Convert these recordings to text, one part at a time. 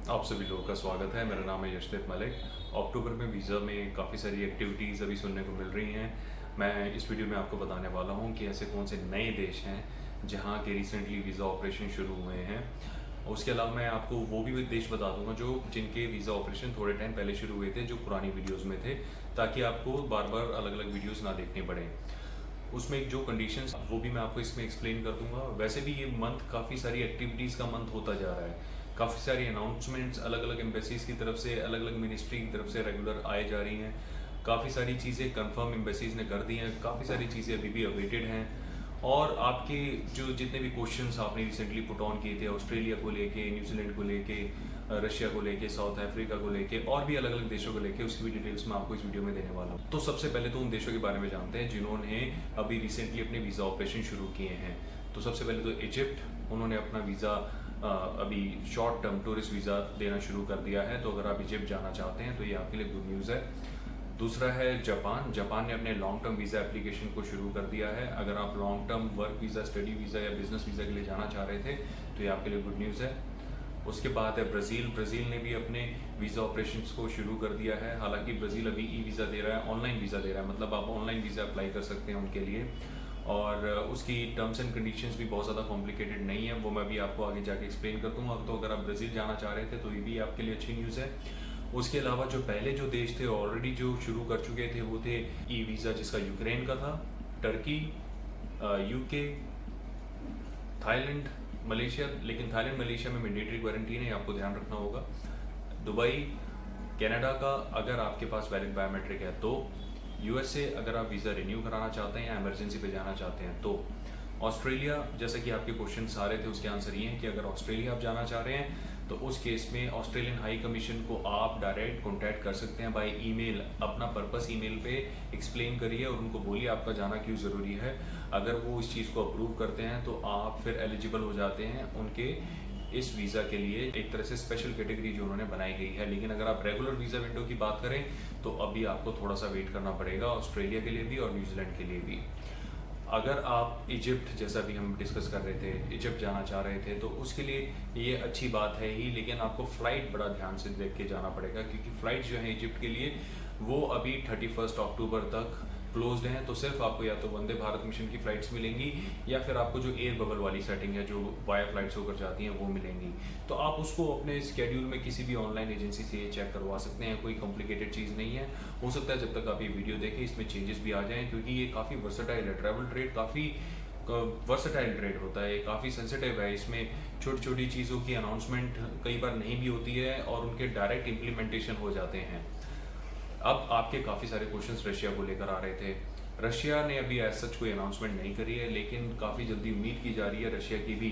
आप सभी लोगों का स्वागत है। मेरा नाम है यशदीप मलिक। अक्टूबर में वीज़ा में काफ़ी सारी एक्टिविटीज़ अभी सुनने को मिल रही हैं। मैं इस वीडियो में आपको बताने वाला हूं कि ऐसे कौन से नए देश हैं जहां के रिसेंटली वीज़ा ऑपरेशन शुरू हुए हैं। उसके अलावा मैं आपको वो भी देश बता दूंगा जो जिनके वीज़ा ऑपरेशन थोड़े टाइम पहले शुरू हुए थे, जो पुरानी वीडियोज़ में थे, ताकि आपको बार बार अलग अलग वीडियोज़ ना देखने पड़े। उसमें जो कंडीशंस वो भी मैं आपको इसमें एक्सप्लेन कर दूंगा। वैसे भी ये मंथ काफ़ी सारी एक्टिविटीज़ का मंथ होता जा रहा है। काफ़ी सारी अनाउंसमेंट्स अलग अलग एम्बेसीज की तरफ से, अलग अलग मिनिस्ट्री की तरफ से रेगुलर आए जा रही हैं। काफ़ी सारी चीज़ें कंफर्म एम्बेसीज ने कर दी हैं, काफ़ी सारी चीज़ें अभी भी अवेटेड हैं। और आपके जो जितने भी क्वेश्चंस आपने रिसेंटली पुट ऑन किए थे, ऑस्ट्रेलिया को लेके, न्यूजीलैंड को लेके, रशिया को लेके, साउथ अफ्रीका को लेके और भी अलग अलग देशों को लेके, उसकी भी डिटेल्स मैं आपको इस वीडियो में देने वाला हूँ। तो सबसे पहले तो उन देशों के बारे में जानते हैं जिन्होंने अभी रिसेंटली अपने वीज़ा ऑपरेशन शुरू किए हैं। तो सबसे पहले तो इजिप्ट, उन्होंने अपना वीज़ा अभी शॉर्ट टर्म टूरिस्ट वीज़ा देना शुरू कर दिया है। तो अगर आप इजिप्ट जाना चाहते हैं तो ये आपके लिए गुड न्यूज़ है। दूसरा है जापान। जापान ने अपने लॉन्ग टर्म वीज़ा एप्लीकेशन को शुरू कर दिया है। अगर आप long term work visa, study visa या बिजनेस वीज़ा के लिए जाना चाह रहे थे तो ये आपके लिए गुड न्यूज़ है। उसके बाद है ब्राज़ील। ब्राज़ील ने भी अपने वीज़ा ऑपरेशंस को शुरू कर दिया है। हालांकि ब्राज़ील अभी ई वीज़ा दे रहा है, ऑनलाइन वीज़ा दे रहा है, मतलब आप ऑनलाइन वीज़ा अप्लाई कर सकते हैं उनके लिए। और उसकी टर्म्स एंड कंडीशंस भी बहुत ज़्यादा कॉम्प्लिकेटेड नहीं है, वो मैं भी आपको आगे जाके एक्सप्लेन कर दूंगा। तो अगर आप ब्राज़ील जाना चाह रहे थे तो ये भी आपके लिए अच्छी न्यूज़ है। उसके अलावा जो पहले जो देश थे ऑलरेडी जो शुरू कर चुके थे वो थे ई वीज़ा, जिसका यूक्रेन का था, टर्की, यूके, थाईलैंड, मलेशिया। लेकिन थाईलैंड मलेशिया में मैंडेटरी क्वारंटीन है, आपको ध्यान रखना होगा। दुबई, कनाडा का अगर आपके पास वैलिड बायोमेट्रिक है तो, यूएसए अगर आप वीज़ा रिन्यू कराना चाहते हैं या इमरजेंसी पे जाना चाहते हैं तो, ऑस्ट्रेलिया, जैसे कि आपके क्वेश्चन सारे थे उसके आंसर ये हैं कि अगर ऑस्ट्रेलिया आप जाना चाह रहे हैं तो उस केस में ऑस्ट्रेलियन हाई कमीशन को आप डायरेक्ट कॉन्टैक्ट कर सकते हैं बाय ईमेल। अपना पर्पस ईमेल पे एक्सप्लेन करिए और उनको बोलिए आपका जाना क्यों ज़रूरी है। अगर वो इस चीज़ को अप्रूव करते हैं तो आप फिर एलिजिबल हो जाते हैं उनके इस वीज़ा के लिए, एक तरह से स्पेशल कैटेगरी जो उन्होंने बनाई गई है। लेकिन अगर आप रेगुलर वीज़ा विंडो की बात करें तो अभी आपको थोड़ा सा वेट करना पड़ेगा, ऑस्ट्रेलिया के लिए भी और न्यूजीलैंड के लिए भी। अगर आप इजिप्ट, जैसा भी हम डिस्कस कर रहे थे, इजिप्ट जाना चाह रहे थे तो उसके लिए ये अच्छी बात है ही, लेकिन आपको फ़्लाइट बड़ा ध्यान से देख के जाना पड़ेगा, क्योंकि फ़्लाइट जो है इजिप्ट के लिए वो अभी 31 अक्टूबर तक क्लोज्ड हैं। तो सिर्फ आपको या तो वंदे भारत मिशन की फ़्लाइट्स मिलेंगी या फिर आपको जो एयर बबल वाली सेटिंग है जो वाया फ्लाइट्स होकर जाती हैं वो मिलेंगी। तो आप उसको अपने स्केड्यूल में किसी भी ऑनलाइन एजेंसी से ये चेक करवा सकते हैं, कोई कॉम्प्लिकेटेड चीज़ नहीं है। हो सकता है जब तक आप ये वीडियो देखें इसमें चेंजेस भी आ जाएँ, क्योंकि ये काफ़ी वर्सटाइल है। ट्रैवल ट्रेड काफ़ी वर्सटाइल ट्रेड होता है, काफ़ी सेंसिटिव है। इसमें छोटी छोटी चीज़ों की अनाउंसमेंट कई बार नहीं भी होती है और उनके डायरेक्ट इम्प्लीमेंटेशन हो जाते हैं। अब आपके काफ़ी सारे क्वेश्चंस रशिया को लेकर आ रहे थे। रशिया ने अभी एज सच कोई अनाउंसमेंट नहीं करी है, लेकिन काफ़ी जल्दी उम्मीद की जा रही है रशिया की भी,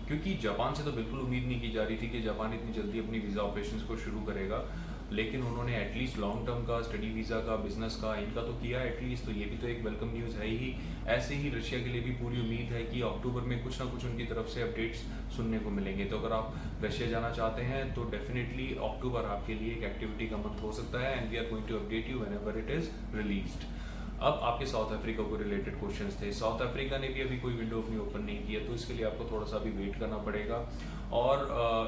क्योंकि जापान से तो बिल्कुल उम्मीद नहीं की जा रही थी कि जापान इतनी जल्दी अपनी वीज़ा ऑपरेशंस को शुरू करेगा। लेकिन उन्होंने एटलीस्ट लॉन्ग टर्म का, स्टडी वीज़ा का, बिजनेस का, इनका तो किया एटलीस्ट, तो ये भी तो एक वेलकम न्यूज़ है ही। ऐसे ही रशिया के लिए भी पूरी उम्मीद है कि अक्टूबर में कुछ ना कुछ उनकी तरफ से अपडेट्स सुनने को मिलेंगे। तो अगर आप रशिया जाना चाहते हैं तो डेफिनेटली अक्टूबर आपके लिए एक एक्टिविटी का मंथ हो सकता है, and we are going to update you whenever it is released. अब आपके साउथ अफ्रीका को रिलेटेड क्वेश्चंस थे। साउथ अफ्रीका ने भी अभी कोई विंडो अपनी ओपन नहीं की है, तो इसके लिए आपको थोड़ा सा अभी वेट करना पड़ेगा। और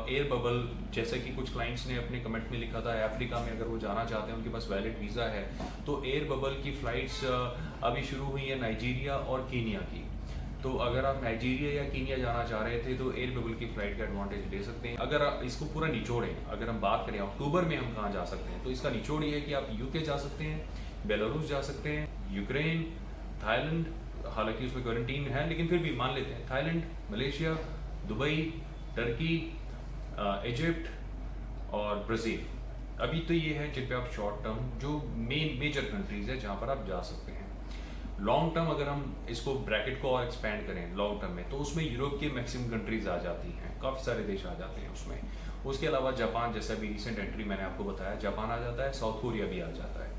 एयर बबल, जैसे कि कुछ क्लाइंट्स ने अपने कमेंट में लिखा था, अफ्रीका में अगर वो जाना चाहते हैं, उनके पास वैलिड वीज़ा है, तो एयर बबल की फ़्लाइट्स अभी शुरू हुई है नाइजीरिया और कीनिया की। तो अगर आप नाइजीरिया या कीनिया जाना चाह रहे थे तो एयर बबल की फ़्लाइट का एडवांटेज ले सकते हैं। अगर आप इसको पूरा निचोड़ें, अगर हम बात करें अक्टूबर में हम कहाँ जा सकते हैं, तो इसका निचोड़ ये है कि आप यूके जा सकते हैं, बेलारूस जा सकते हैं, यूक्रेन, थाईलैंड, हालांकि उसमें क्वारंटीन है लेकिन फिर भी मान लेते हैं, Thailand, Malaysia, Dubai, Turkey, Egypt और ब्राज़ील। अभी तो ये है जिन पे आप शॉर्ट टर्म, जो मेजर कंट्रीज़ है जहाँ पर आप जा सकते हैं। लॉन्ग टर्म अगर हम इसको ब्रैकेट को और एक्सपैंड करें लॉन्ग टर्म में, तो उसमें यूरोप की मैक्सिमम कंट्रीज आ जाती हैं, काफ़ी सारे देश आ जाते हैं उसमें। उसके अलावा जापान, जैसा भी रिसेंट एंट्री मैंने आपको बताया, जापान आ जाता है, साउथ कोरिया भी आ जाता है।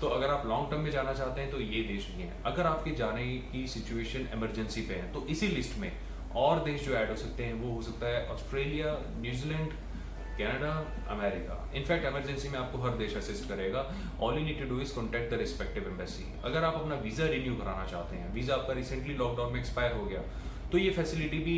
तो अगर आप लॉन्ग टर्म में जाना चाहते हैं तो ये देश भी हैं। अगर आपके जाने की सिचुएशन इमरजेंसी पे है तो इसी लिस्ट में और देश जो ऐड हो सकते हैं वो हो सकता है Australia, New Zealand, Canada, America. In fact emergency में आपको हर देश असिस्ट करेगा। All you need to do is contact the respective embassy. अगर आप अपना वीज़ा रिन्यू कराना चाहते हैं, वीज़ा आपका रिसेंटली लॉकडाउन में एक्सपायर हो गया, तो ये फैसिलिटी भी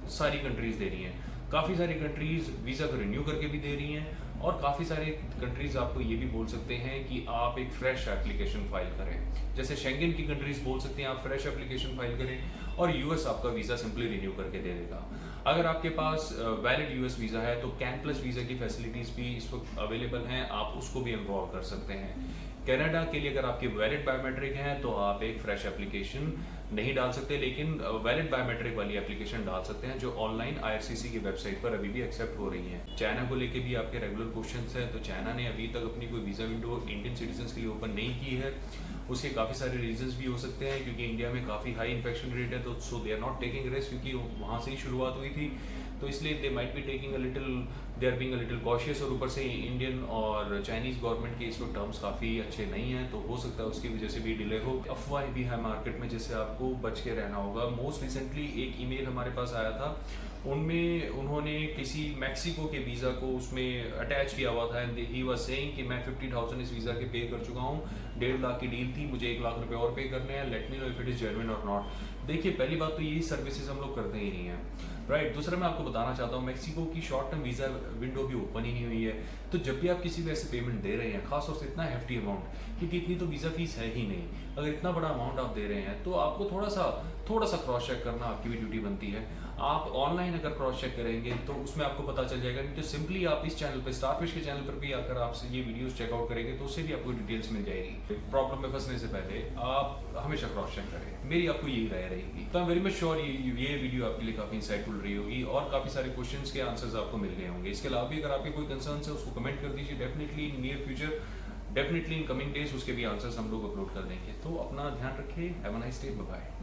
सारी कंट्रीज दे रही हैं। काफ़ी सारी कंट्रीज़ वीज़ा को रिन्यू करके भी दे रही हैं, और काफ़ी सारे कंट्रीज़ आपको ये भी बोल सकते हैं कि आप एक फ्रेश एप्लीकेशन फाइल करें। जैसे शेंगन की कंट्रीज़ बोल सकते हैं आप फ्रेश एप्लीकेशन फाइल करें, और यूएस आपका वीज़ा सिंपली रिन्यू करके दे देगा। अगर आपके पास वैलिड यूएस वीज़ा है तो कैन प्लस वीज़ा की फैसिलिटीज़ भी इस वक्त अवेलेबल हैं, आप उसको भी इन्वॉल्व कर सकते हैं। कनाडा के लिए अगर आपकी वैलिड बायोमेट्रिक हैं तो आप एक फ्रेश एप्लीकेशन नहीं डाल सकते, लेकिन वैलिड बायोमेट्रिक वाली एप्लीकेशन डाल सकते हैं जो ऑनलाइन आईआरसीसी की वेबसाइट पर अभी भी एक्सेप्ट हो रही हैं। चाइना को लेके भी आपके रेगुलर क्वेश्चंस हैं, तो चाइना ने अभी तक अपनी कोई वीज़ा विंडो इंडियन सिटीजन्स के लिए ओपन नहीं की है। उसके काफ़ी सारे रीजंस भी हो सकते हैं, क्योंकि इंडिया में काफ़ी हाई इन्फेक्शन रेट है, तो so they are not taking risk, क्योंकि वहाँ से ही शुरुआत हुई थी, तो इसलिए they might be taking a little, they are being a little cautious. और ऊपर से इंडियन और चाइनीज़ गवर्नमेंट के इस वक्त टर्म्स काफ़ी अच्छे नहीं हैं, तो हो सकता है उसकी वजह से भी डिले हो। अफवाहें भी है मार्केट में, जिससे आपको बच के रहना होगा। मोस्ट रिसेंटली एक ईमेल हमारे पास आया था, उनमें उन्होंने किसी मैक्सिको के वीज़ा को उसमें अटैच किया हुआ था, एंड ही वाज सेइंग कि मैं 50,000 इस वीज़ा के पे कर चुका हूँ, 1.5 लाख की डील थी, मुझे 1 लाख रुपए और पे करने हैं, let me know if it is genuine और नॉट। देखिए, पहली बात तो यही सर्विसेज हम लोग करते ही नहीं हैं, राइट। दूसरा, मैं आपको बताना चाहता हूँ, मैक्सिको की शॉर्ट टर्म वीज़ा विंडो भी ओपन ही नहीं हुई है, तो जब भी आप किसी भी ऐसे पेमेंट दे रहे हैं, खासतौर से इतना हेफ्टी अमाउंट, क्योंकि इतनी तो वीज़ा फीस है ही नहीं, अगर इतना बड़ा अमाउंट आप दे रहे हैं तो आपको थोड़ा सा क्रॉस चेक करना आपकी भी ड्यूटी बनती है। आप ऑनलाइन अगर क्रॉस चेक करेंगे तो उसमें आपको पता चल जाएगा, नहीं तो सिंपली आप इस चैनल पर, स्टारफिश के चैनल पर भी अगर आपसे ये वीडियोस चेकआउट करेंगे तो उससे भी आपको डिटेल्स मिल जाएगी। प्रॉब्लम में फंसने से पहले आप हमेशा क्रॉस चेक करें, मेरी आपको यही राय रहेगी। तो I am very much sure ये वीडियो आपके लिए काफ़ी इंसाइटफुल रही होगी, और काफ़ी सारे क्वेश्चंस के आंसर्स आपको मिल गए होंगे। इसके अलावा भी अगर आपके कोई कंसर्न है उसको कमेंट कर दीजिए, definitely in near future, definitely in coming days उसके भी आंसर्स हम लोग अपलोड कर देंगे। तो अपना ध्यान रखिए, have a nice day, bye bye.